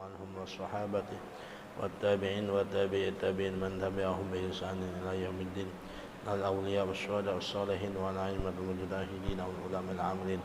عنهم والصحابة والتابعين وتابعي التابعين من تبعهم بإحسان إلى يوم الدين الأولياء والشهداء والصالحين والأئمة المجتهدين والعلماء العاملين.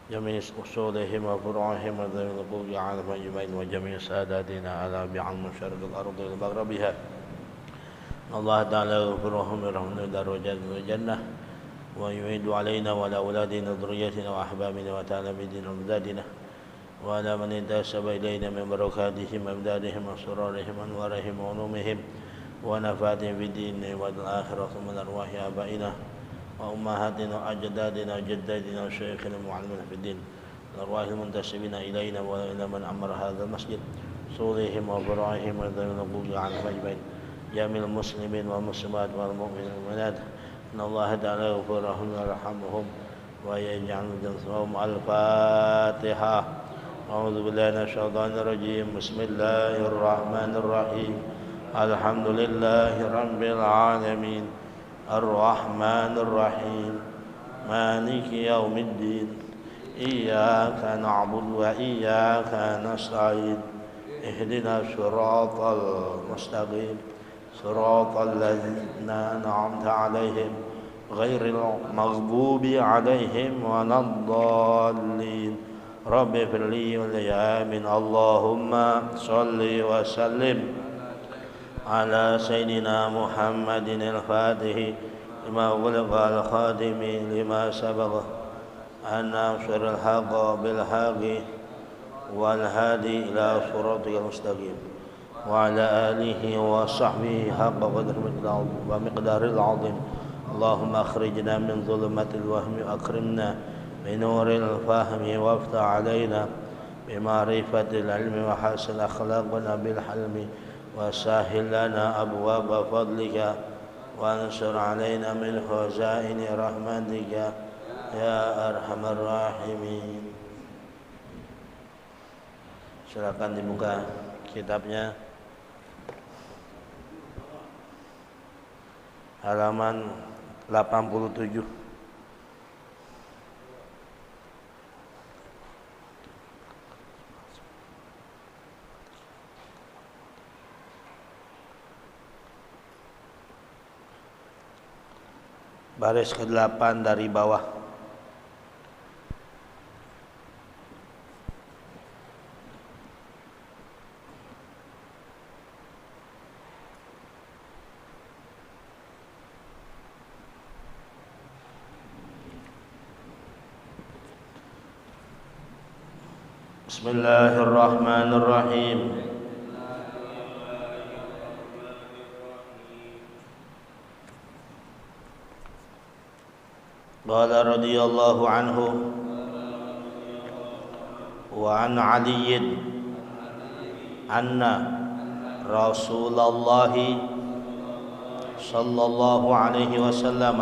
جميع أصولهم وفروعهم وذوي القلوب عالم أجمعين وجميع ساداتنا على بعلم شرق الأرض ومغربها. الله تعالى يغفرهم ويرحمنا درجات الجنة ويعيد علينا وعلى أولادنا وذريتنا وأحبابنا وتلاميذنا وأمدادنا وعلى من انتسب إلينا من بركاتهم وأمدادهم وسرورهم وأنوارهم وعلومهم ونفاتهم في الدين والآخرة ثم الأرواح آبائنا وأمهاتنا وأجدادنا وجداتنا وشيخنا ومعلمنا في الدين الأرواح المنتسبين إلينا وإلى من عمر هذا المسجد صولهم وفروعهم وذوي القلوب عنهم أجمعين جميع المسلمين والمسلمات والمؤمنين والمؤمنات إن الله تعالى يغفر لهم ويرحمهم ويجعل جنسهم. الفاتحة. أعوذ بالله من الشيطان الرجيم. بسم الله الرحمن الرحيم. الحمد لله رب العالمين الرحمن الرحيم مالك يوم الدين إياك نعبد وإياك نستعين اهدنا الصراط المستقيم صراط الذين أنعمت عليهم غير المغضوب عليهم ولا الضالين. رب اغفر لي ولآمين. اللهم صل وسلم على سيدنا محمد الفاتح لما أغلق الخاتم لما سبق أن نصر الحق بالحق والهادي إلى صراطك المستقيم وعلى آله وصحبه حق قدره ومقدار العظيم. اللهم أخرجنا من ظلمات الوهم وأكرمنا بنور الفهم وافتح علينا بمعرفة العلم وحسن أخلاقنا بالحلم وسهل لنا أبواب فضلك وانصر علينا من خزائن رحمتك يا أرحم الراحمين. Silakan dibuka kitabnya, halaman 87. Baris ke-8 dari bawah. Bismillahirrahmanirrahim. Qala radhiyallahu anhu wa an Ali anna Rasulullah sallallahu alaihi wasallam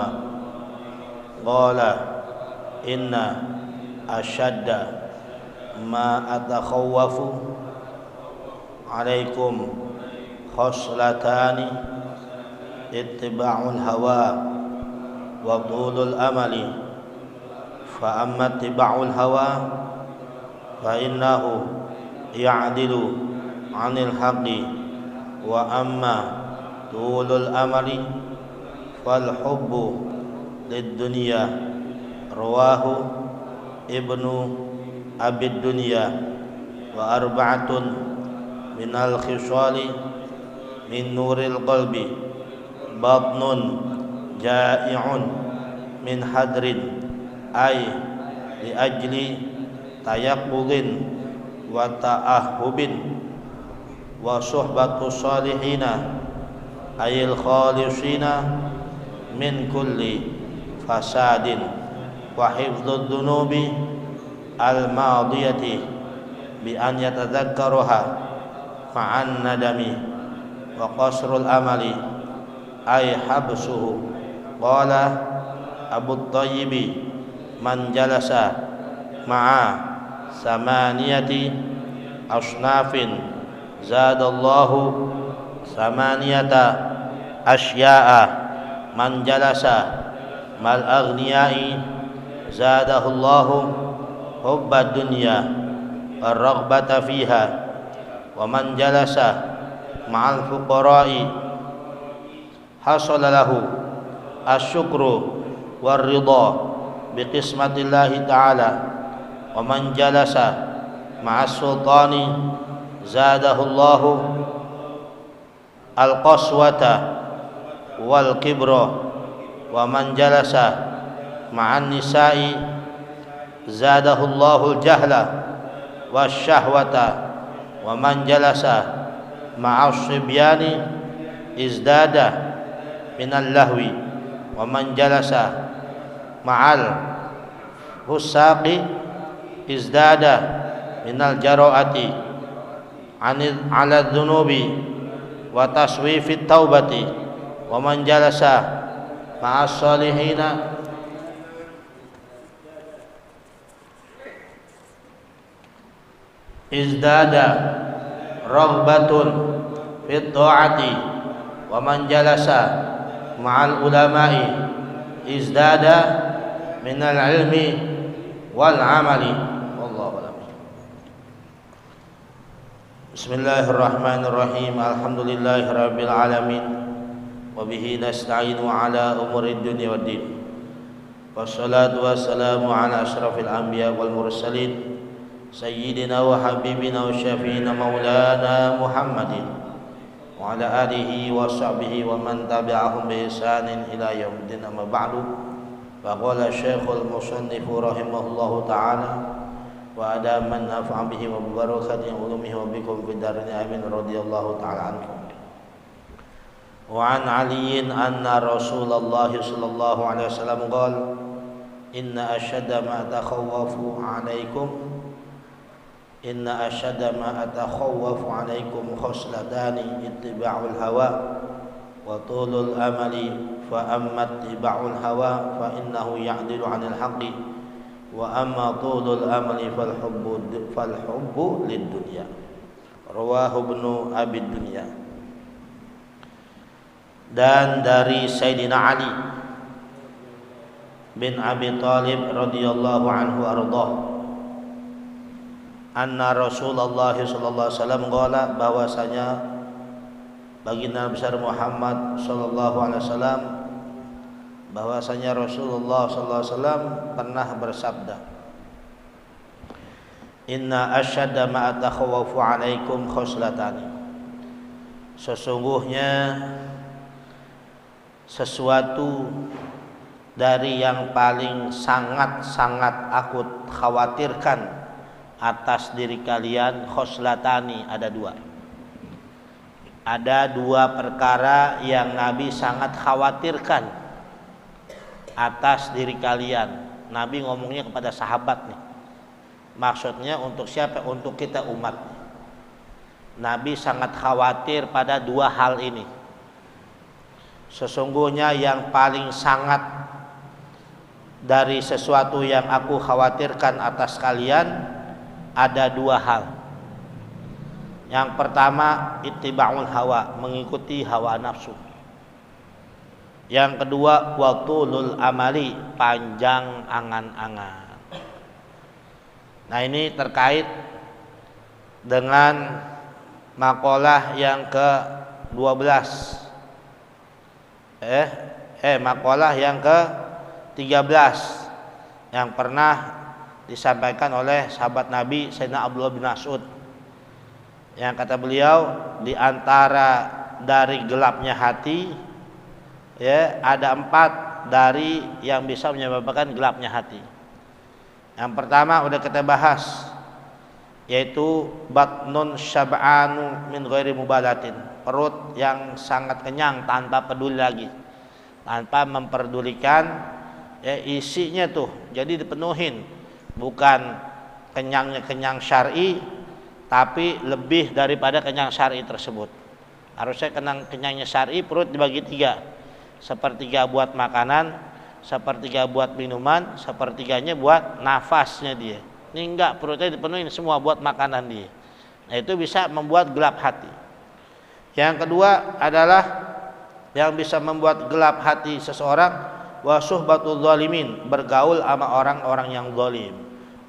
qala inna ashadda ma atakhawwafu alaikum khoslatani ittiba'ul hawa wa tulul amali fa amma ittiba'ul hawa fa innahu ya'dilu 'anil haqqi wa amma tulul amali fal hubbu lid dunya rawahu ibnu abid dunya wa arba'atun minal khisali min nuril qalbi batnun ja'i'un min hadrin ay li ajli tayaqqudin wa ta'ahhubin wa suhbatu salihina ayil khalisina min kulli fasadin wa hifdzud dunubi al-madiyati bi an yatadzakkaruha ma'an nadami wa qasrul amali ay habsuhu. Qala Abu Thayyibi man jalasa ma'a samaniyati asnafin zadallahu samaniyata asya'a man jalasa mal aghniyai zadahullahu hubbad dunya ar-raghbata fiha wa man jalasa ma'al fuqara'i hasala lahu asyukru war-ridha bi qismatillahi ta'ala wa man jalasa ma'as sultani zadahullahu al-qaswata wal kibra wa man jalasa ma'an nisa'i zadahullahu al-jahla wasyahwata wa man jalasa ma'as sibyani izdada minal lahwi wa man jalasa ma'al husaqi izdada minal jara'ati ala dhunubi wa taswifit taubati wa man jalasa ma'as salihina izdada raghbatun fit ta'ati wa man jalasa ma'al ulama'i izdada minal ilmi wal amali. Wallahu a'lam. Bismillahirrahmanirrahim. Alhamdulillahirabbil alamin wa bihi nasta'inu ala umurid dunya waddin. Wassalatu wassalamu ala asyrafil anbiya wal mursalin sayyidina wa habibina wa syafi'ina maulana Muhammadin wa ala alihi wa sahbihi wa man tabi'ahum bi ihsanin ila yaumiddin. Amma ba'du. Faqala Syekhul Musannif rahimahullahu ta'ala wa ada man nafa'a bihi wa bi barakati ulumihi wa bikum fid darin amin radhiyallahu ta'ala ankum. Wa an Aliin anna Rasulullah sallallahu alaihi wasallam qala inna asyadda ma takhawwafu 'alaikum inna asyadda ma atakhawwafu 'alaikum khoslatani ittiba'ul hawa wa tulul amali fa amma ittiba'ul hawa fa innahu ya'dilu 'anil haqqi wa amma tulul amali fal hubbu lid dunya. Rawahu Ibnu Abi Dunya. Dan dari Sayyidina Ali bin Abi Thalib radhiyallahu anhu ardhah anna Rasulullah sallallahu alaihi wasallam qala bahwasanya baginda besar Muhammad sallallahu alaihi wasallam bahwasanya Rasulullah sallallahu alaihi wasallam pernah bersabda, inna asyadda ma atakhawwafu alaikum khoslatani, sesungguhnya sesuatu dari yang paling sangat aku khawatirkan atas diri kalian, khoslatani, ada dua perkara yang Nabi sangat khawatirkan atas diri kalian. Nabi ngomongnya kepada sahabat nih, maksudnya untuk siapa? Untuk kita umat. Nabi sangat khawatir pada dua hal ini. Sesungguhnya yang paling sangat dari sesuatu yang aku khawatirkan atas kalian ada dua hal. Yang pertama ittiba'ul hawa, mengikuti hawa nafsu. Yang kedua watulul amali, panjang angan-angan. Nah, ini terkait dengan makalah yang ke-12. Makalah yang ke-13 yang pernah disampaikan oleh sahabat Nabi Sayyidina Abdullah bin Mas'ud, yang kata beliau di antara dari gelapnya hati ada 4 dari yang bisa menyebabkan gelapnya hati. Yang pertama udah kita bahas, yaitu batnun syab'anu min ghairi mubalatin, perut yang sangat kenyang tanpa peduli lagi tanpa memperdulikan ya isinya tuh. Jadi dipenuhin, bukan kenyang syar'i, tapi lebih daripada kenyang syar'i tersebut. Harusnya kenyangnya syar'i perut dibagi 3, sepertiga buat makanan, sepertiga buat minuman, sepertiganya buat nafasnya dia. Ini enggak, perutnya dipenuhin semua buat makanan dia. Nah itu bisa membuat gelap hati. Yang kedua adalah yang bisa membuat gelap hati seseorang, wa suhbatul zalimin, bergaul sama orang-orang yang zalim,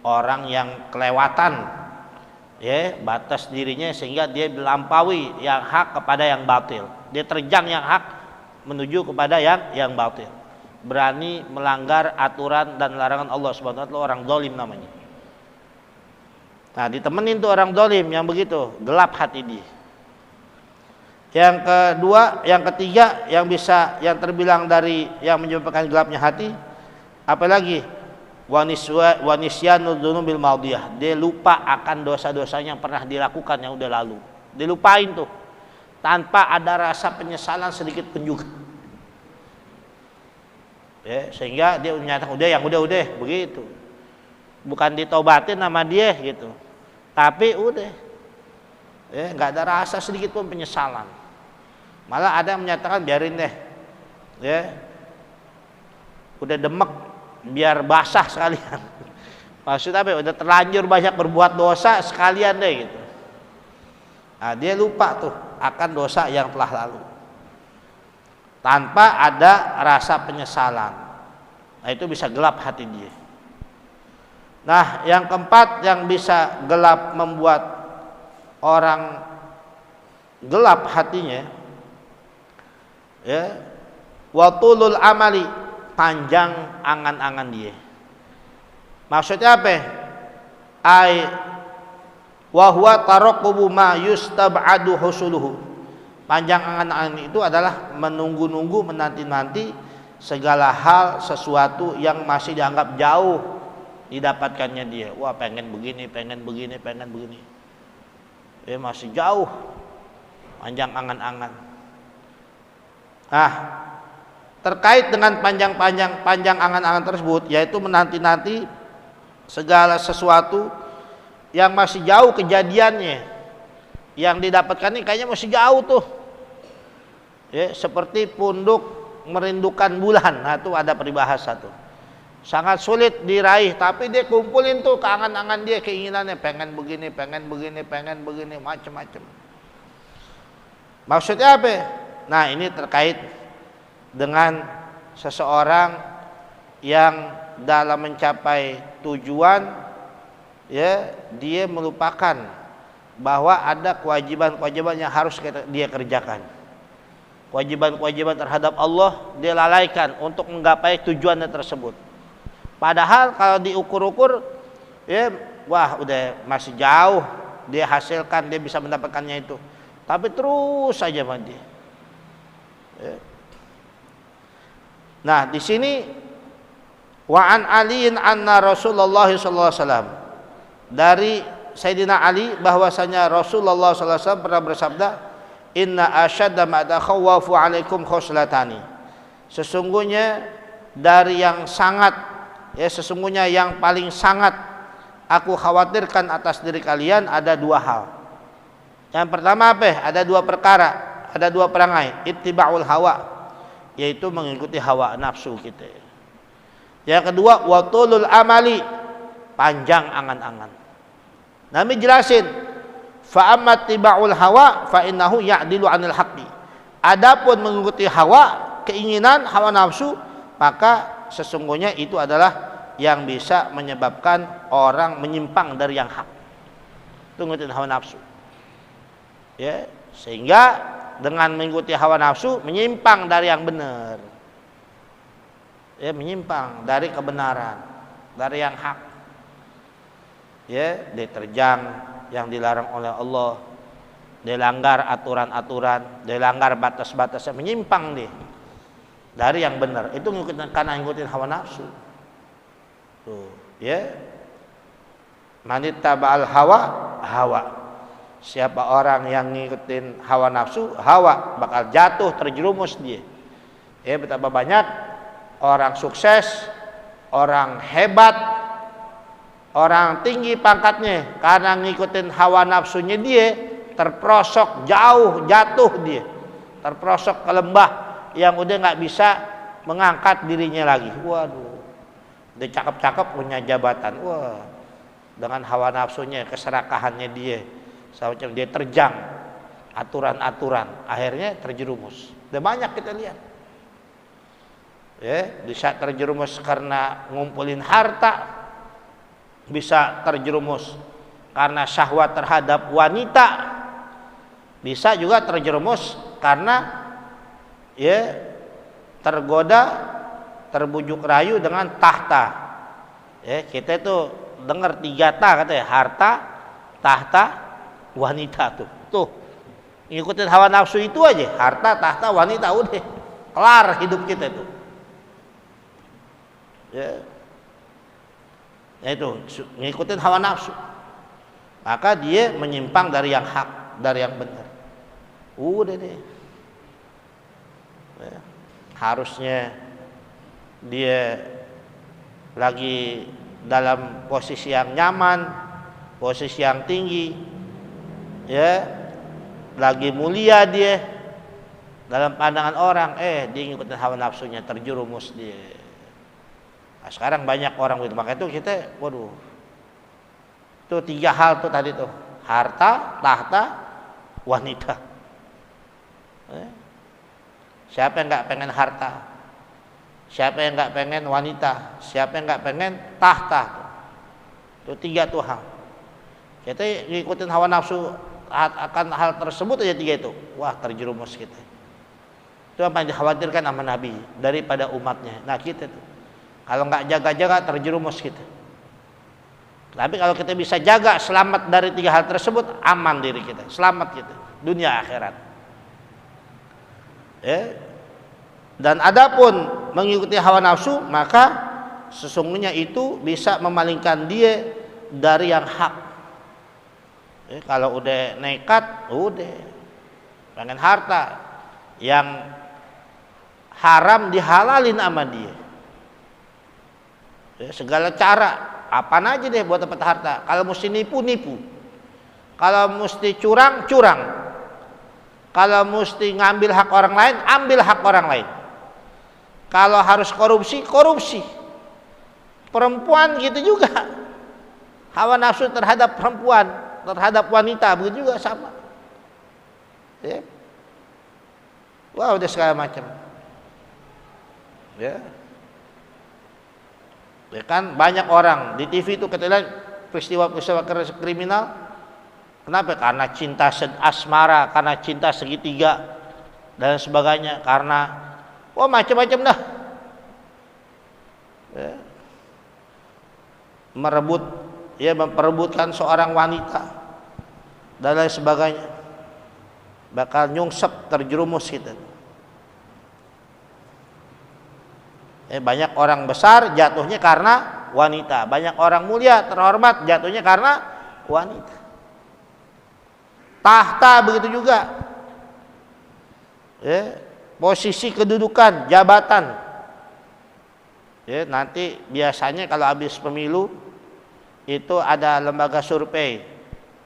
orang yang kelewatan ya batas dirinya sehingga dia melampaui yang hak kepada yang batil. Dia terjang yang hak menuju kepada yang batil. Berani melanggar aturan dan larangan Allah Subhanahu wa taala, orang zalim namanya. Nah, ditemenin tuh orang zalim yang begitu, gelap hati dia. Yang kedua, yang ketiga yang bisa yang terbilang dari yang menyebabkan gelapnya hati, apalagi wanisyanu dzunubil madiyah, dia lupa akan dosa-dosanya yang pernah dilakukan yang udah lalu. Dilupain tuh tanpa ada rasa penyesalan sedikit pun juga. Ya, sehingga dia menyatakan udah begitu. Bukan ditobatin sama dia gitu. Tapi udah ya nggak ada rasa sedikit pun penyesalan. Malah ada yang menyatakan biarin deh ya, udah demek biar basah sekalian. Maksudnya apa? Udah terlanjur banyak berbuat dosa sekalian deh gitu. Nah, dia lupa tuh akan dosa yang telah lalu tanpa ada rasa penyesalan. Nah itu bisa gelap hati dia. Nah, yang keempat yang bisa gelap membuat orang gelap hatinya ya, watulul amali, panjang angan-angan dia. Maksudnya apa? Ai wa huwa taraqubu ma yustab'adu husuluhu. Panjang angan-angan itu adalah menunggu-nunggu, menanti-nanti segala hal sesuatu yang masih dianggap jauh didapatkannya dia. Wah, pengen begini. Masih jauh. Panjang angan-angan. Nah, terkait dengan panjang angan-angan tersebut, yaitu menanti-nanti segala sesuatu yang masih jauh kejadiannya. Yang didapatkan ini kayaknya masih jauh tuh. Ya, seperti punduk merindukan bulan. Nah, itu ada peribahasa tuh. Sangat sulit diraih, tapi dia kumpulin tuh keangan-angan dia, keinginannya pengen begini, macam-macam. Maksudnya apa? Nah, ini terkait dengan seseorang yang dalam mencapai tujuan ya, dia melupakan bahwa ada kewajiban-kewajiban yang harus dia kerjakan. Kewajiban-kewajiban terhadap Allah dia lalaikan untuk menggapai tujuannya tersebut. Padahal kalau diukur-ukur ya, wah udah masih jauh dia hasilkan, dia bisa mendapatkannya itu. Tapi terus saja dia. Ya. Nah, di sini wa an aliin anna Rasulullah sallallahu alaihi wasallam, dari Sayyidina Ali bahwasanya Rasulullah sallallahu alaihi wasallam pernah bersabda, inna asyadda ma takhawafu alaikum khoslatani. Sesungguhnya dari yang sangat sesungguhnya yang paling sangat aku khawatirkan atas diri kalian ada 2 hal. Yang pertama apa? Ada 2 perkara, ada 2 perangai. Ittiba'ul hawa, yaitu mengikuti hawa nafsu kita. Yang kedua, watulul amali, panjang angan-angan. Nabi jelasin, fa amma ittiba'ul hawa fa innahu ya'dilu 'anil haqqi. Adapun mengikuti hawa, keinginan, hawa nafsu, maka sesungguhnya itu adalah yang bisa menyebabkan orang menyimpang dari yang hak. Itu ngikutin hawa nafsu. Ya, sehingga dengan mengikuti hawa nafsu menyimpang dari yang benar. Ya, menyimpang dari kebenaran, dari yang hak. Ya, diterjang yang dilarang oleh Allah, dilanggar aturan-aturan, dilanggar batas-batasnya, menyimpang dia dari yang benar. Itu karena ngikutin hawa nafsu. Tuh, ya. Manittaba'al hawa. Siapa orang yang ngikutin hawa nafsu, hawa bakal jatuh terjerumus dia. Betapa banyak orang sukses, orang hebat, orang tinggi pangkatnya, karena ngikutin hawa nafsunya dia, terperosok jauh, jatuh dia, terperosok ke lembah yang udah nggak bisa mengangkat dirinya lagi. Waduh, dia cakep-cakep punya jabatan, wah, dengan hawa nafsunya, keserakahannya dia, sampai dia terjang aturan-aturan, akhirnya terjerumus. Dan banyak kita lihat, bisa terjerumus karena ngumpulin harta, bisa terjerumus karena syahwat terhadap wanita, bisa juga terjerumus karena tergoda, terbujuk rayu dengan tahta. Kita itu dengar 3 ta katanya, harta, tahta, wanita tuh ngikutin hawa nafsu itu aja, harta, tahta, wanita, udah kelar hidup kita tuh. Itu ngikutin hawa nafsu, maka dia menyimpang dari yang hak, dari yang benar. Udah deh, harusnya dia lagi dalam posisi yang nyaman, posisi yang tinggi, lagi mulia dia dalam pandangan orang, dia ngikutin hawa nafsunya, terjerumus dia. Nah, sekarang banyak orang begitu. Maka itu kita, waduh, itu 3 hal tuh tadi tuh, harta, tahta, wanita. Siapa yang nggak pengen harta? Siapa yang nggak pengen wanita? Siapa yang nggak pengen tahta? Itu 3 tuh hal. Kita ngikutin hawa nafsu akan hal tersebut aja 3 itu, wah, terjerumus kita. Itu apa yang dikhawatirkan sama Nabi daripada umatnya. Nah, kita tuh kalau nggak jaga-jaga terjerumus kita. Tapi kalau kita bisa jaga, selamat dari 3 hal tersebut, aman diri kita, selamat kita dunia akhirat. Dan adapun mengikuti hawa nafsu, maka sesungguhnya itu bisa memalingkan dia dari yang hak. Kalau udah nekat, udah pengen harta, yang haram dihalalin sama dia. Segala cara, apaan aja deh buat dapat harta. Kalau mesti nipu, nipu. Kalau mesti curang, curang. Kalau mesti ngambil hak orang lain, ambil hak orang lain. Kalau harus korupsi, korupsi. Perempuan gitu juga. Hawa nafsu terhadap perempuan, terhadap wanita, begitu juga sama. Wah, udah segala macam. Ya kan banyak orang di TV itu kita lihat peristiwa-peristiwa kriminal. Kenapa? Karena cinta asmara, karena cinta segitiga dan sebagainya, karena macam-macam dah. Memperebutkan seorang wanita dan lain sebagainya. Bakal nyungsep, terjerumus kita. Banyak orang besar jatuhnya karena wanita, banyak orang mulia terhormat jatuhnya karena wanita. Tahta begitu juga, posisi kedudukan, jabatan. Nanti biasanya kalau habis pemilu itu ada lembaga survei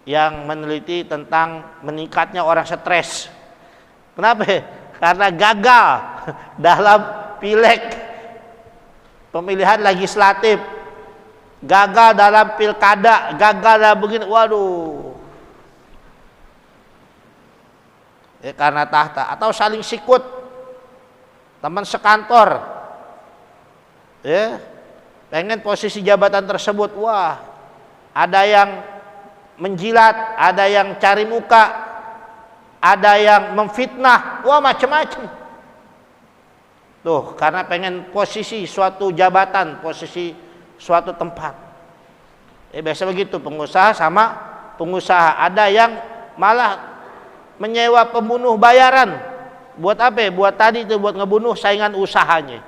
yang meneliti tentang meningkatnya orang stres. Kenapa? Karena gagal dalam pileg, pemilihan legislatif, gagal dalam pilkada, gagal dalam begini, waduh. Karena tahta, atau saling sikut, teman sekantor, pengen posisi jabatan tersebut, wah, ada yang menjilat, ada yang cari muka, ada yang memfitnah, wah, macam-macam. Tuh, karena pengen posisi suatu jabatan, posisi suatu tempat. Biasa begitu, pengusaha sama pengusaha. Ada yang malah menyewa pembunuh bayaran. Buat apa? Buat tadi itu, buat ngebunuh saingan usahanya.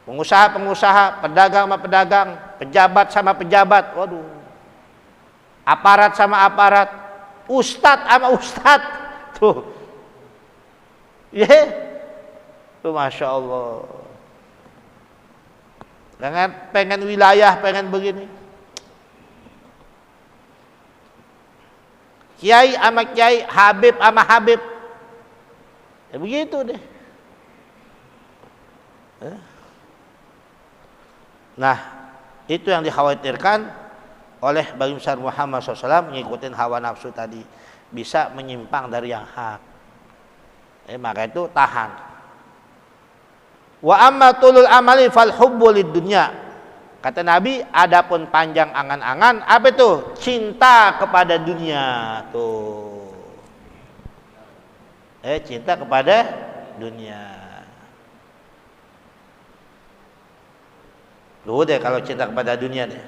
Pengusaha-pengusaha, pedagang sama pedagang, pejabat sama pejabat. Waduh. Aparat sama aparat, ustadz sama ustadz. Tuh. Tuh Masya Allah. Pengen wilayah, pengen begini. Kiai sama kiai, Habib sama Habib. Ya begitu deh. Nah, itu yang dikhawatirkan oleh Baginda besar Muhammad SAW, ngikutin hawa nafsu tadi, bisa menyimpang dari yang hak. Maka itu tahan. Wa amma tulul amali fal hubbu lid dunya. Kata Nabi, adapun panjang angan-angan, apa itu? Cinta kepada dunia. Tuh. Cinta kepada dunia. Tuh deh kalau cinta kepada dunia deh.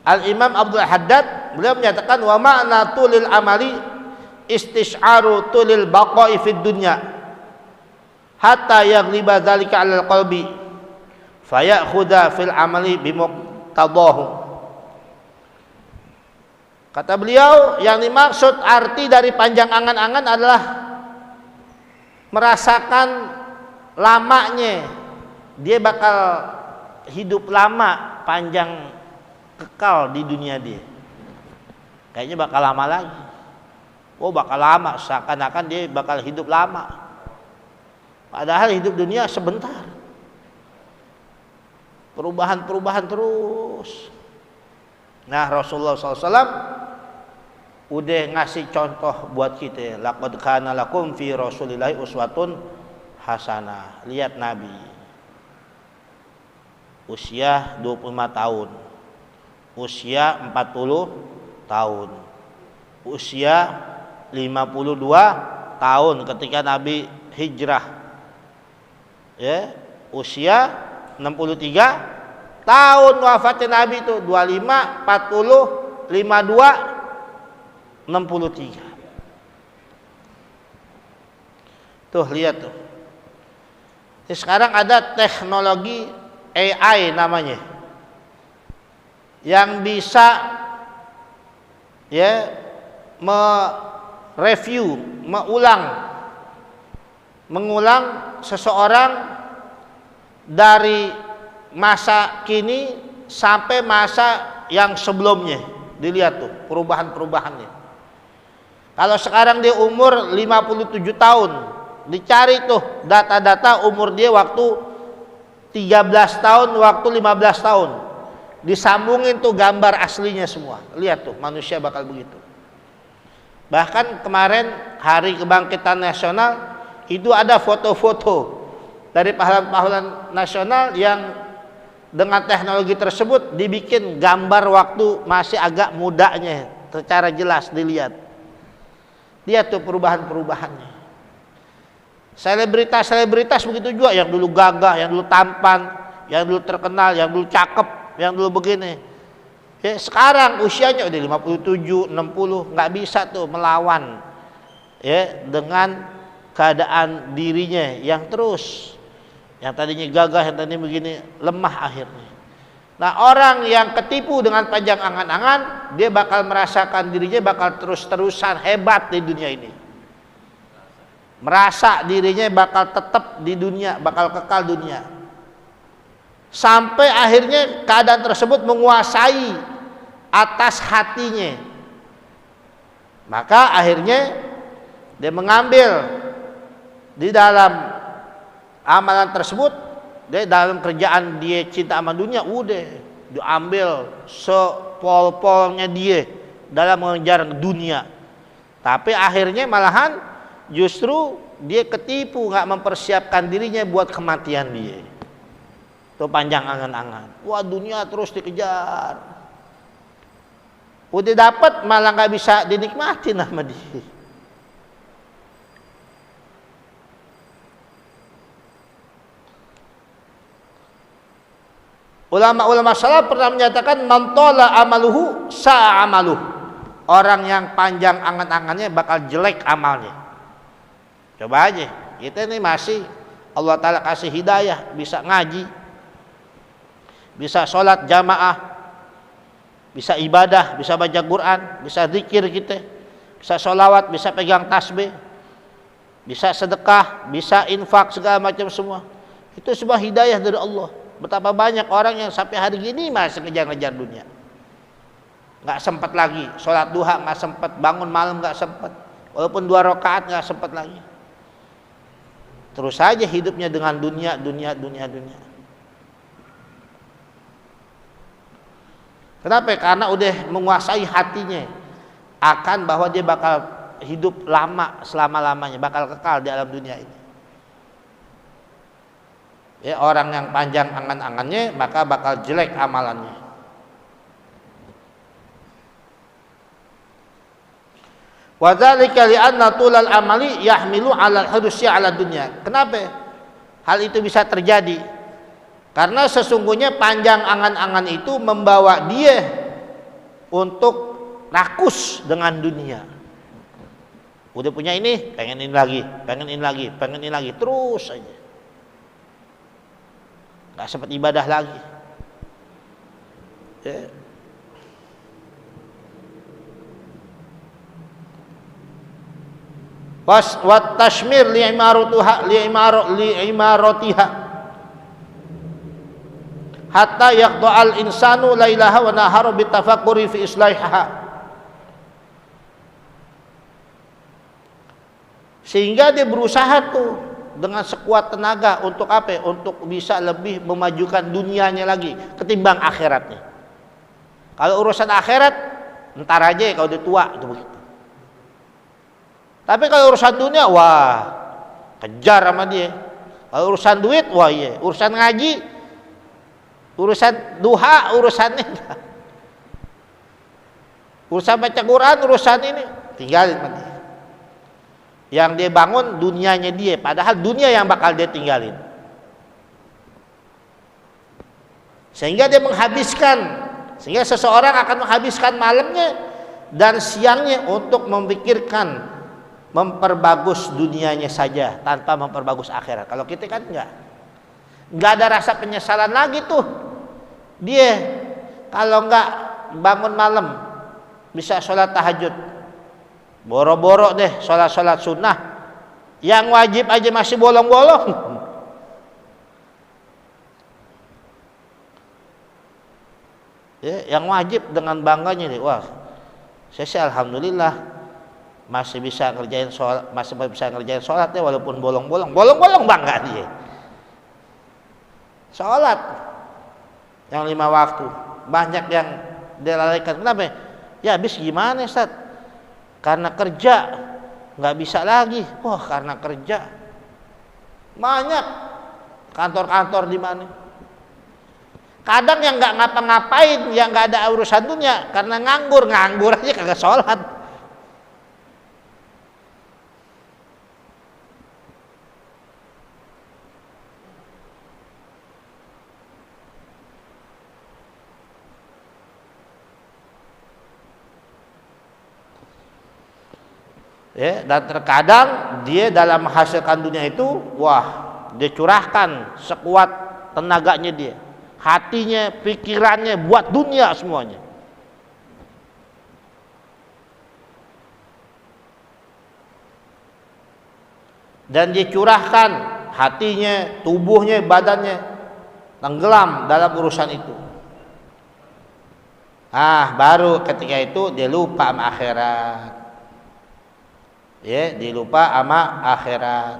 Al-Imam Abdul Haddad beliau menyatakan wa ma'na tulil amali istis'aru tulil baqa'i fid dunya hatta yaghliba dzalika 'alal qalbi fayakhudha fil amali bimuqtadahu. Kata beliau, yang dimaksud arti dari panjang angan-angan adalah merasakan lamanya, dia bakal hidup lama, panjang, kekal di dunia dia. Kayaknya bakal lama lagi. Oh bakal lama, seakan-akan dia bakal hidup lama. Padahal hidup dunia sebentar. Perubahan-perubahan terus. Nah Rasulullah SAW udah ngasih contoh buat kita. Laqad kana lakum fi Rasulillahi uswatun hasanah. Lihat Nabi. Usia 25 tahun. Usia 40 tahun. Usia 52 tahun ketika Nabi hijrah. Ya, usia 63 tahun wafatnya Nabi itu 25, 40, 52, 63. Tuh lihat tuh. Jadi sekarang ada teknologi AI namanya, yang bisa ya mereview, mengulang seseorang dari masa kini sampai masa yang sebelumnya. Dilihat tuh perubahan-perubahannya. Kalau sekarang dia umur 57 tahun, dicari tuh data-data umur dia waktu 13 tahun, waktu 15 tahun. Disambungin tuh gambar aslinya semua. Lihat tuh manusia bakal begitu. Bahkan kemarin Hari Kebangkitan Nasional itu ada foto-foto dari pahlawan-pahlawan nasional yang dengan teknologi tersebut dibikin gambar waktu masih agak mudanya secara jelas dilihat. Lihat tuh perubahan-perubahannya. Selebritas begitu juga, yang dulu gagah, yang dulu tampan, yang dulu terkenal, yang dulu cakep, yang dulu begini. Ya, sekarang usianya udah 57, 60, nggak bisa tuh melawan ya dengan keadaan dirinya yang terus, yang tadinya gagah, yang tadinya begini, lemah akhirnya. Nah, orang yang ketipu dengan panjang angan-angan, dia bakal merasakan dirinya bakal terus-terusan hebat di dunia ini. Merasa dirinya bakal tetap di dunia, bakal kekal dunia. Sampai akhirnya keadaan tersebut menguasai atas hatinya. Maka akhirnya dia mengambil di dalam amalan tersebut, dia dalam kerjaan dia cinta sama dunia, udah diambil sepol-polnya dia dalam mengejar dunia. Tapi akhirnya malahan justru dia ketipu, nggak mempersiapkan dirinya buat kematian dia. Itu panjang angan-angan. Wah, dunia terus dikejar. Udah dapat malah nggak bisa dinikmatin sama dia. Ulama-ulama salaf pernah menyatakan man tala amaluhu sa'a amaluh. Orang yang panjang angan-angannya bakal jelek amalnya. Coba aja, kita ini masih Allah Ta'ala kasih hidayah, bisa ngaji, bisa sholat jamaah, bisa ibadah, bisa baca Quran, bisa zikir kita, bisa sholawat, bisa pegang tasbih. bisa sedekah, bisa infak, segala macam semua. Itu sebuah hidayah dari Allah. Betapa banyak orang yang sampai hari ini masih ngejar-ngejar dunia. Nggak sempat lagi, sholat duha nggak sempat, bangun malam nggak sempat, walaupun 2 rakaat nggak sempat lagi. Terus saja hidupnya dengan dunia. Kenapa? Karena udah menguasai hatinya akan bahwa dia bakal hidup lama, selama-lamanya, bakal kekal di alam dunia ini. Ya, orang yang panjang angan-angannya maka bakal jelek amalannya. Wa dzalika li'anna tulal amali yahmilu 'ala al-hirsi 'ala dunya. Kenapa hal itu bisa terjadi? Karena sesungguhnya panjang angan-angan itu membawa dia untuk rakus dengan dunia. Udah punya ini, pengen ini lagi, terus saja. Nggak sempat ibadah lagi. Ya. Wat tashmir li'imaratiha hatta yaqta'al insanu lailaha wa nahara bitafakkuri fi islahiha, sehingga dia berusaha tuh dengan sekuat tenaga untuk apa? Untuk bisa lebih memajukan dunianya lagi ketimbang akhiratnya. Kalau urusan akhirat ntar aja kalau udah tua itu begitu. Tapi kalau urusan dunia, wah, kejar sama dia. Kalau urusan duit, wah iya. Urusan ngaji, urusan duha, urusan ini. Urusan baca Quran, urusan ini. Tinggalin sama dia. Yang dia bangun dunianya dia, padahal dunia yang bakal dia tinggalin. Sehingga dia sehingga seseorang akan menghabiskan malamnya dan siangnya untuk memikirkan memperbagus dunianya saja tanpa memperbagus akhirat. Kalau kita kan nggak ada rasa penyesalan lagi tuh. Dia kalau nggak bangun malam bisa sholat tahajud, boro-boro deh sholat sunnah, yang wajib aja masih bolong-bolong. Ya, yang wajib dengan bangganya nih, wah, saya sih alhamdulillah masih bisa ngerjain sholat ya, walaupun bolong-bolong bangga dia. Sholat yang 5 waktu banyak yang dilalaikan. Kenapa? Ya habis gimana Ustaz? Karena kerja nggak bisa lagi. Wah, karena kerja banyak kantor-kantor di mana. Kadang yang nggak ngapa-ngapain, yang nggak ada urusan dunia, karena nganggur aja kagak sholat. Ya, dan terkadang dia dalam menghasilkan dunia itu, wah, dia curahkan sekuat tenaganya dia, hatinya, pikirannya buat dunia semuanya. Dan dia curahkan hatinya, tubuhnya, badannya tenggelam dalam urusan itu. Baru ketika itu dia lupa sama akhirat. Ya, dilupa sama akhirat.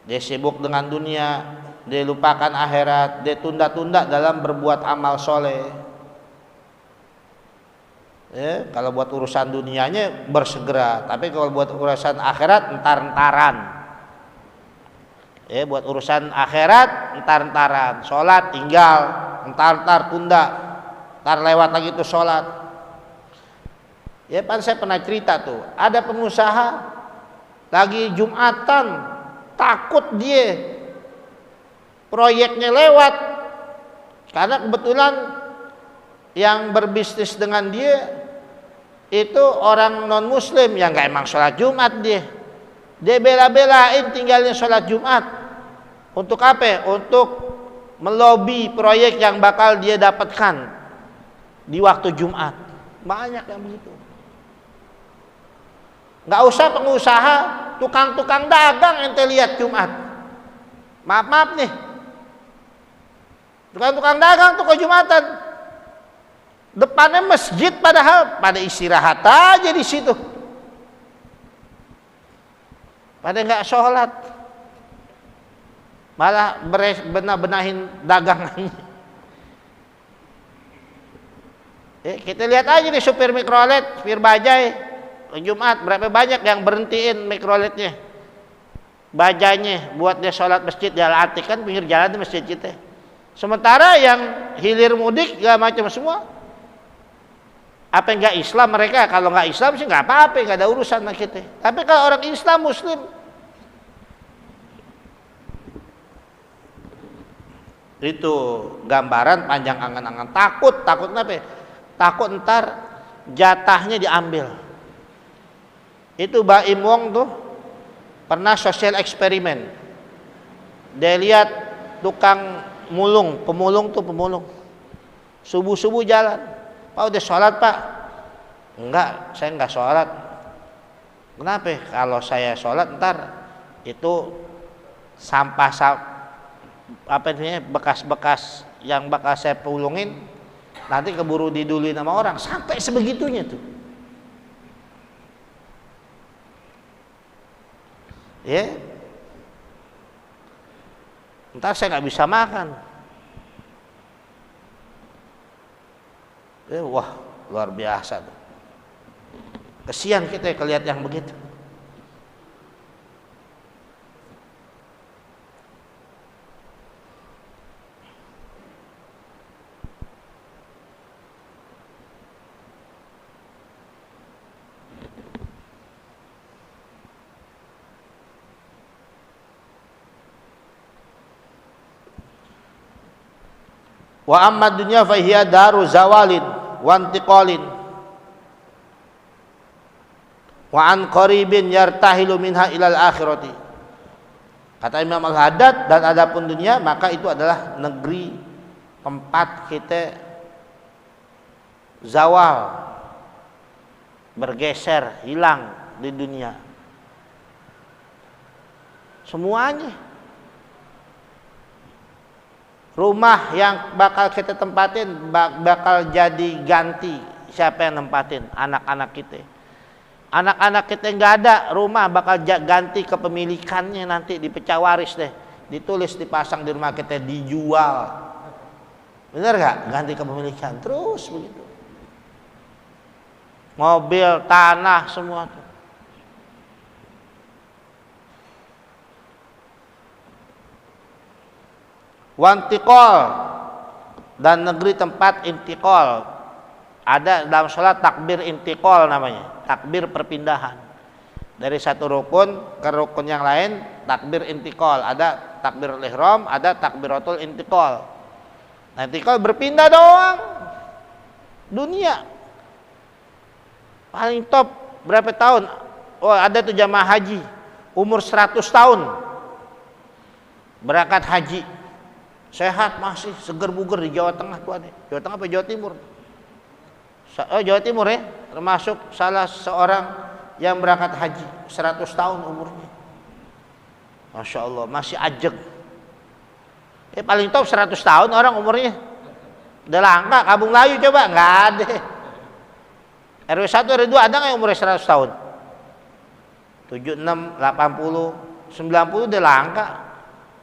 Dia sibuk dengan dunia, dia lupakan akhirat, dia tunda-tunda dalam berbuat amal soleh. Ya, kalau buat urusan dunianya bersegera, tapi kalau buat urusan akhirat entar-entaran. Ya, buat urusan akhirat entar-entaran, sholat tinggal, entar-entar tunda, entar lewat lagi tuh sholat. Ya, saya pernah cerita tuh, ada pengusaha lagi Jumatan, takut dia proyeknya lewat, karena kebetulan yang berbisnis dengan dia itu orang non muslim yang nggak emang sholat Jumat. Dia bela-belain tinggalin sholat Jumat. Untuk apa? Untuk melobi proyek yang bakal dia dapatkan di waktu Jumat. Banyak yang begitu. Nggak usah pengusaha, tukang-tukang dagang ente lihat Jumat. Maaf nih. Tukang-tukang dagang tuh ke Jumatan. Depannya masjid padahal pada istirahat aja di situ. Pada nggak sholat. Malah benahin dagangannya. Kita lihat aja nih supir mikrolet, supir bajai. Jumat berapa banyak yang berhentiin mikroletnya, bajanya buat dia sholat masjid. Jalan Atik kan pinggir jalan di masjid kita. Sementara yang hilir mudik gak macam semua. Apa yang gak Islam mereka? Kalau gak Islam sih gak apa-apa, gak ada urusan sama kita. Tapi kalau orang Islam Muslim, itu gambaran panjang angan-angan. Takut apa? Takut ntar jatahnya diambil. Itu Baim Wong tuh pernah sosial eksperimen. Dia lihat tukang pemulung. Subuh-subuh jalan. Pak udah sholat pak? Enggak, saya enggak sholat. Kenapa? Kalau saya sholat ntar itu sampah bekas-bekas yang bakal saya pulungin nanti keburu diduluin sama orang. Sampai sebegitunya tuh. Ya, ntar saya nggak bisa makan. Wah, luar biasa tuh. Kesian kita kelihat yang begitu. Wa amma dunya fa hiya daru zawalin wa intiqalin wa an qaribin yartahilu minha ilal akhirati. Kata Imam Al-Haddad, dan adapun dunia maka itu adalah negeri tempat kita zawal, bergeser, hilang di dunia semuanya. Rumah yang bakal kita tempatin bakal jadi ganti. Siapa yang nempatin? Anak-anak kita. Anak-anak kita nggak ada, rumah bakal ganti kepemilikannya nanti, dipecah waris deh. Ditulis, dipasang di rumah kita, dijual. Bener nggak? Ganti kepemilikan terus begitu. Mobil, tanah, semua tuh. Wantiqol, dan negeri tempat intiqol. Ada dalam sholat takbir intiqol namanya, takbir perpindahan dari satu rukun ke rukun yang lain, takbir intiqol. Ada takbir ihram, ada takbiratul intiqol. Nah, intiqol berpindah doang. Dunia paling top berapa tahun? Oh, ada tuh jamaah haji umur 100 tahun berangkat haji. Sehat masih, seger buger di Jawa Tengah tuh ada. Jawa Tengah apa Jawa Timur? Jawa Timur ya, termasuk salah seorang yang berangkat haji 100 tahun umurnya. Masya Allah, masih ajeg. Paling top 100 tahun orang umurnya. Udah langka, Kabung Layu coba, nggak ada. RW 1, RW 2 ada nggak yang umurnya 100 tahun? 76, 80, 90 udah langka.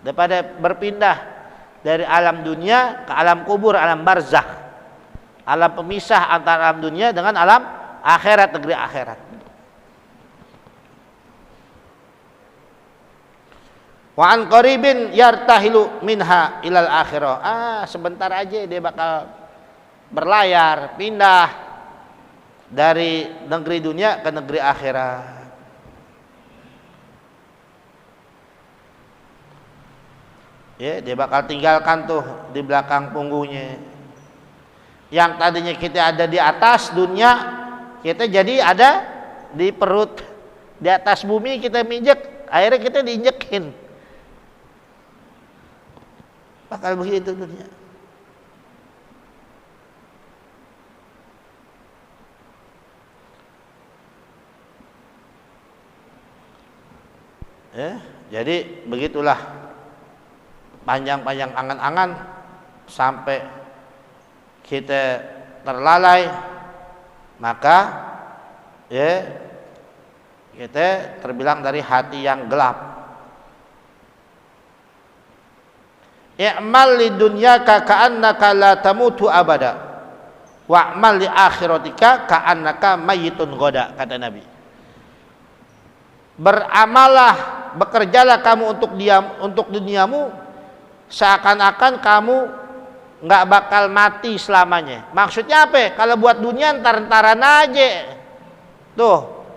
Daripada berpindah dari alam dunia ke alam kubur, alam barzakh, alam pemisah antara alam dunia dengan alam akhirat, negeri akhirat. Wa an qaribin yartahilu minha ilal akhirah. Sebentar aja dia bakal berlayar, pindah dari negeri dunia ke negeri akhirat. Ya, dia bakal tinggalkan tuh di belakang punggungnya. Yang tadinya kita ada di atas dunia, kita jadi ada di perut, di atas bumi kita minjek, akhirnya kita diinjekin. Bakal begitu dunia. Jadi begitulah panjang-panjang angan-angan sampai kita terlalai, maka kita terbilang dari hati yang gelap. I'mal li dunyaka ka'annaka la tamutu abada wa'mal li akhiratika ka'annaka mayyitun ghoda, kata Nabi. Beramallah, bekerjalah kamu untuk duniamu seakan-akan kamu nggak bakal mati selamanya. Maksudnya apa? Kalau buat dunia entar-entaran aja. Tuh,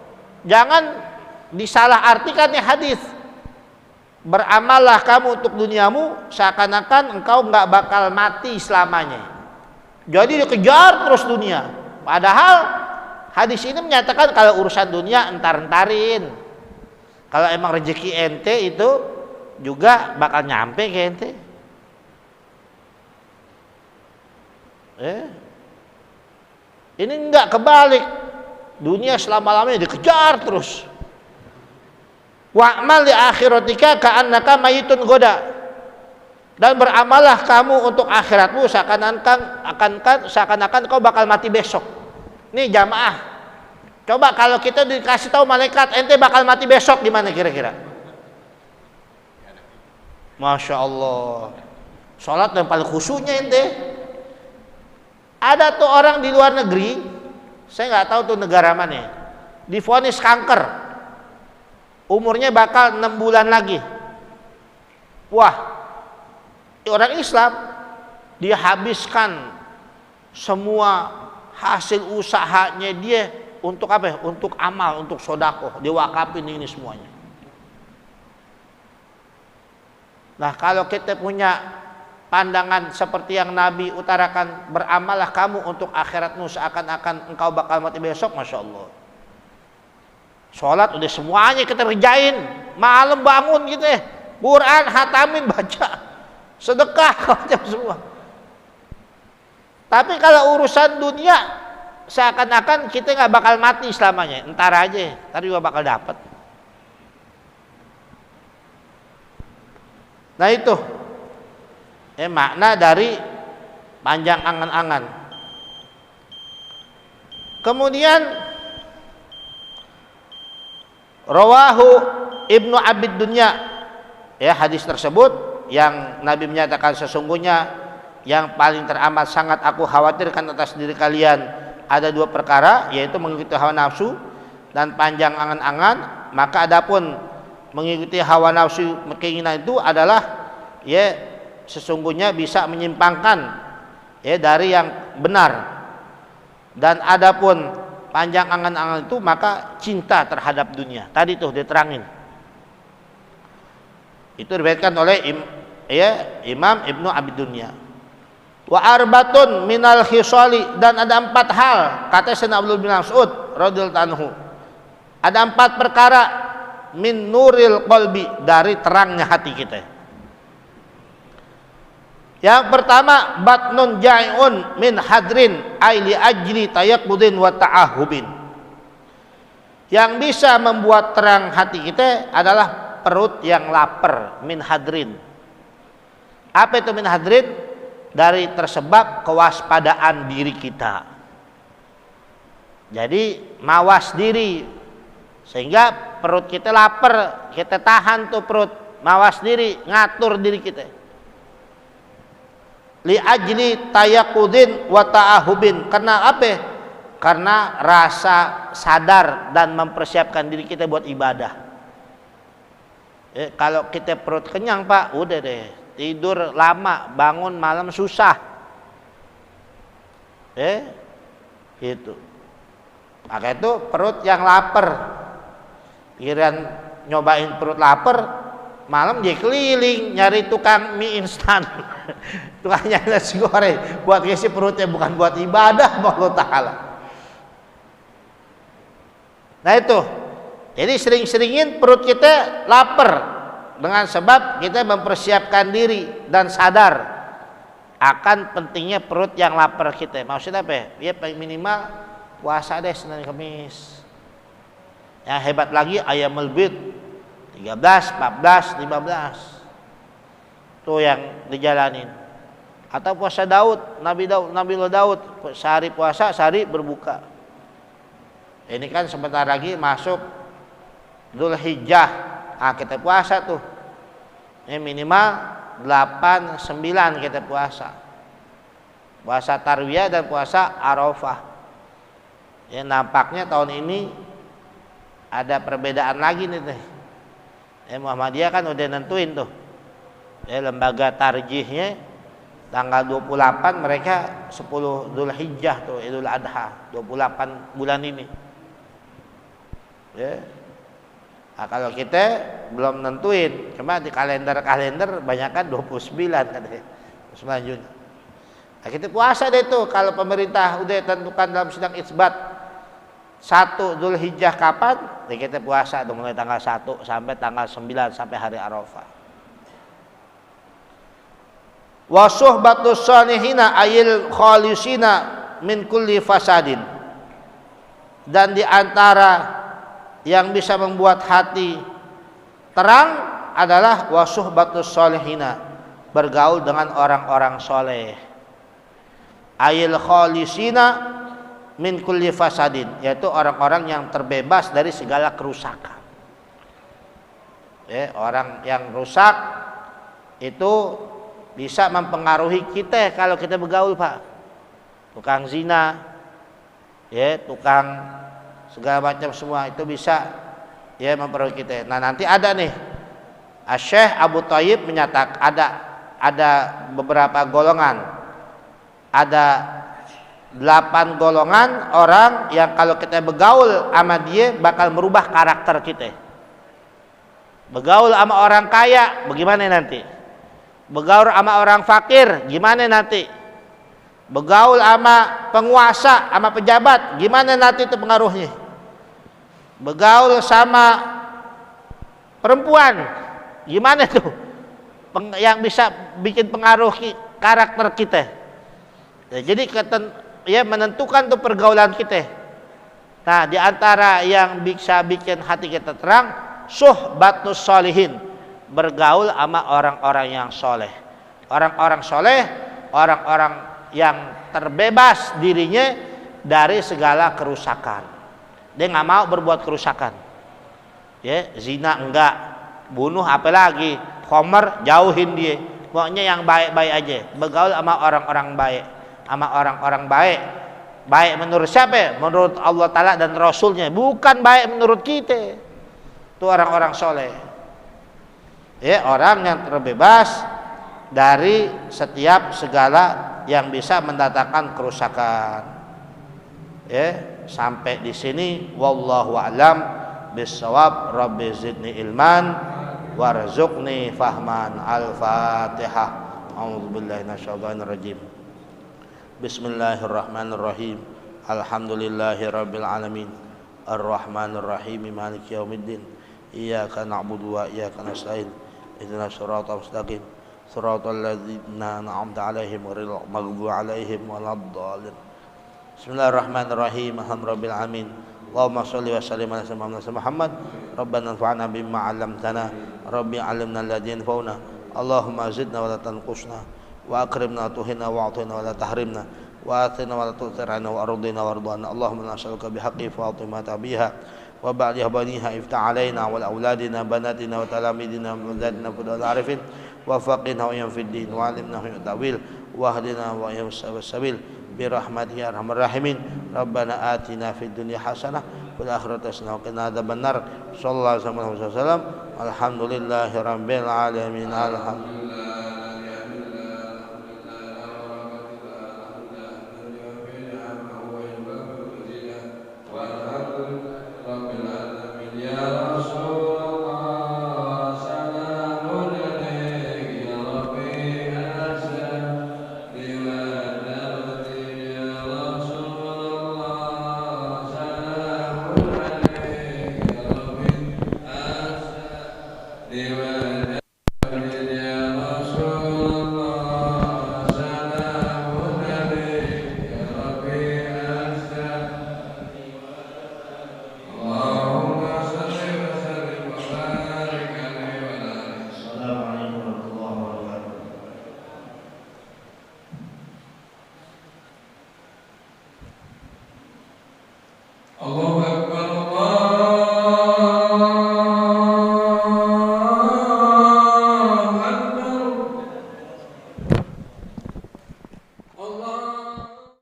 jangan disalah artikan ya hadis. Beramallah kamu untuk duniamu seakan-akan engkau nggak bakal mati selamanya. Jadi dikejar terus dunia. Padahal hadis ini menyatakan kalau urusan dunia entar-entarin. Kalau emang rezeki ente itu juga bakal nyampe ke ente. Ini enggak, kebalik. Dunia selama-lamanya dikejar terus. Wa'mal li akhiratika ka'annaka mayyitun ghoda. Dan beramallah kamu untuk akhiratmu seakan-akan kau bakal mati besok. Nih jamaah, coba kalau kita dikasih tahu malaikat ente bakal mati besok, gimana kira-kira? Masya Allah, sholat yang paling khusyuknya ente. Ada tuh orang di luar negeri, saya nggak tahu tuh negara mana, divonis kanker, umurnya bakal 6 bulan lagi. Wah, orang Islam dia habiskan semua hasil usahanya dia untuk apa? Untuk amal, untuk sodakoh, diwakafin ini semuanya. Nah, kalau kita punya pandangan seperti yang Nabi utarakan, beramallah kamu untuk akhiratmu seakan-akan engkau bakal mati besok, Masya Allah. Sholat udah semuanya kita kerjain, malam bangun gitu Quran hatamin, baca, sedekah, macam semua. Tapi kalau urusan dunia seakan-akan kita nggak bakal mati selamanya, entar aja, ntar juga bakal dapat. Nah itu makna dari panjang angan-angan. Kemudian rawahu Ibnu Abid Dunya, hadis tersebut yang Nabi menyatakan sesungguhnya yang paling teramat sangat aku khawatirkan atas diri kalian ada 2 perkara, yaitu mengikuti hawa nafsu dan panjang angan-angan. Maka adapun mengikuti hawa nafsu keinginan itu adalah sesungguhnya bisa menyimpangkan dari yang benar. Dan adapun panjang angan-angan itu maka cinta terhadap dunia. Tadi tuh diterangin. Itu diriwayatkan oleh Imam Ibnu Abid Dunya. Wa arbatun minal khisali, dan ada 4 hal, kata Sayyidina Abdullah bin Mas'ud radhiyallahu anhu. Ada 4 perkara min nuril qalbi, dari terangnya hati kita. Yang pertama, batnun jai'un min hadrin ay li ajli tayaqqudin wa ta'ahubin. Yang bisa membuat terang hati kita adalah perut yang lapar, min hadrin. Apa itu min hadrin? Dari tersebab kewaspadaan diri kita. Jadi mawas diri, sehingga perut kita lapar, kita tahan tuh perut, mawas diri, ngatur diri kita. Li ajli tayaqqudin wa ta'ahubin. Karena apa? Karena rasa sadar dan mempersiapkan diri kita buat ibadah. Kalau kita perut kenyang, Pak, udah deh, tidur lama, bangun malam susah. Gitu. Maka itu perut yang lapar. Pikiran nyobain perut lapar, malam dia keliling nyari tukang mie instan. Tukangnya nasi goreng, buat ngisi perutnya, bukan buat ibadah Allah Ta'ala. Nah itu. Jadi sering-seringin perut kita lapar, dengan sebab kita mempersiapkan diri dan sadar akan pentingnya perut yang lapar kita. Maksudnya apa? Ya minimal puasa deh Senin Kamis. Yang hebat lagi ayamul bid, 13, 14, 15. Itu yang dijalanin. Atau puasa Daud, Nabi Daud, sehari puasa, sehari berbuka. Ini kan sebentar lagi masuk Dzulhijjah. Kita puasa tuh. Ini minimal 8, 9 kita puasa. Puasa Tarwiyah dan puasa Arafah. Ya, nampaknya tahun ini ada perbedaan lagi nih teh. Muhammadiyah kan udah nentuin tuh. Lembaga tarjihnya tanggal 28 mereka 10 Dzulhijjah tuh, Idul Adha, 28 bulan ini. Ya. Nah, kalau kita belum nentuin, cuma di kalender banyak kan 29 katanya. 29 Juni. Nah, kita puasa deh tuh kalau pemerintah udah tentukan dalam sidang isbat 1 Dzulhijjah kapan? Ya kita puasa tuh mulai tanggal 1 sampai tanggal 9 sampai hari Arafah. Wa suhbatus salihina ayil khalisina min kulli fasadin. Dan di antara yang bisa membuat hati terang adalah wa suhbatus salihina, bergaul dengan orang-orang soleh. Ayil khalisina min kulli fasadin, yaitu orang-orang yang terbebas dari segala kerusakan. Orang yang rusak itu bisa mempengaruhi kita kalau kita bergaul, Pak. Tukang zina, tukang segala macam semua itu bisa mempengaruhi kita. Nah, nanti ada nih Syekh Abu Thayyib menyatakan ada beberapa golongan. Ada 8 golongan orang yang kalau kita bergaul sama dia bakal merubah karakter kita. Bergaul sama orang kaya bagaimana nanti? Bergaul sama orang fakir gimana nanti? Bergaul sama penguasa, sama pejabat gimana nanti itu pengaruhnya? Bergaul sama perempuan gimana tuh? Yang bisa bikin pengaruh karakter kita. Jadi menentukan tuh pergaulan kita. Nah, di antara yang bisa bikin hati kita terang, suhbatus sholihin, bergaul sama orang-orang yang soleh. Orang-orang soleh, orang-orang yang terbebas dirinya dari segala kerusakan. Dia nggak mau berbuat kerusakan. Zina enggak, bunuh apalagi, khomer jauhin dia. Pokoknya yang baik-baik aja. Bergaul sama orang-orang baik, sama orang-orang baik. Baik menurut siapa? Menurut Allah Ta'ala dan Rasulnya. Bukan baik menurut kita. Itu orang-orang soleh. Orang yang terbebas dari setiap segala yang bisa mendatangkan kerusakan. Sampai di sini wallahu a'lam bissawab. Rabbi zidni ilman warzuqni fahman. Al-Fatihah. A'udzubillahi minasyaitonir rajim. Bismillahirrahmanirrahim. Alhamdulillahirabbil alamin. Arrahmanir rahim. Maliki yaumiddin. Iyyaka na'budu wa iyyaka nasta'in. Ihdinas siratal mustaqim. Siratal ladzina an'amta 'alaihim ghairil maghdubi 'alaihim waladdallin. Bismillahirrahmanirrahim. Alhamdulillahirabbil alamin. Allahumma shalli wa sallim ala sayyidina Muhammad. Rabbana anfa'na bima 'allamtana. Rabbi 'allimna alladzi yanfa'una. Allahumma zidna wa la tanqusna. Wa akrimna tuhina wa atina wa la tahrimna. Wa atina wa la tu'thirna wa ardina wa ardana. Allahumma nas'aluka bihaqqi Fatimata biha wa ba'diha baniha iftah alaina wa auladina banatina wa talamidina wa mudadina fudal arifin wa faqina wa yanfid din wa alimna wa ta'wil wa hadina wa yamsawis sabil bi rahmatika ya arhamar rahimin. Rabbana atina fid dunya hasanah wa fil akhirati hasanah wa qina adzabannar. Sallallahu alaihi wasallam. Alhamdulillahirabbil alamin. Alhamdulillah. Dewa Allahu